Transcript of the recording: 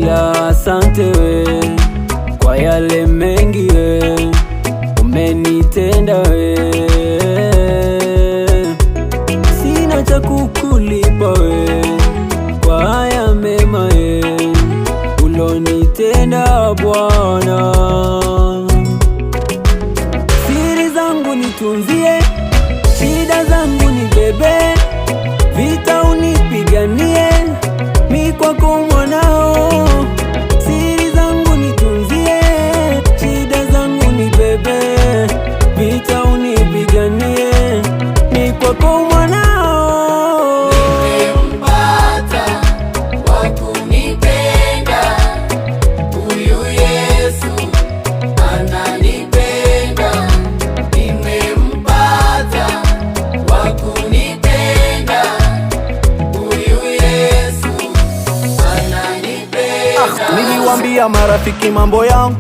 ila asante we kwa yale mengi we umenitenda we. Sina cha kukulipa we kwa haya mema we ulonitenda Bwana. Siri zangu nitunzie, shida zangu nibebe, vita unipiganie, mi kwako mwanao. Siri zangu nitunzie, shida zangu nibebe, vita unipiganie, mi kwako mwanao. Nimempata wa kunipenda, huyu Yesu ananipenda. Nimempata wa kunipenda, huyu Yesu ananipenda. Niliwaambia marafiki mambo yangu,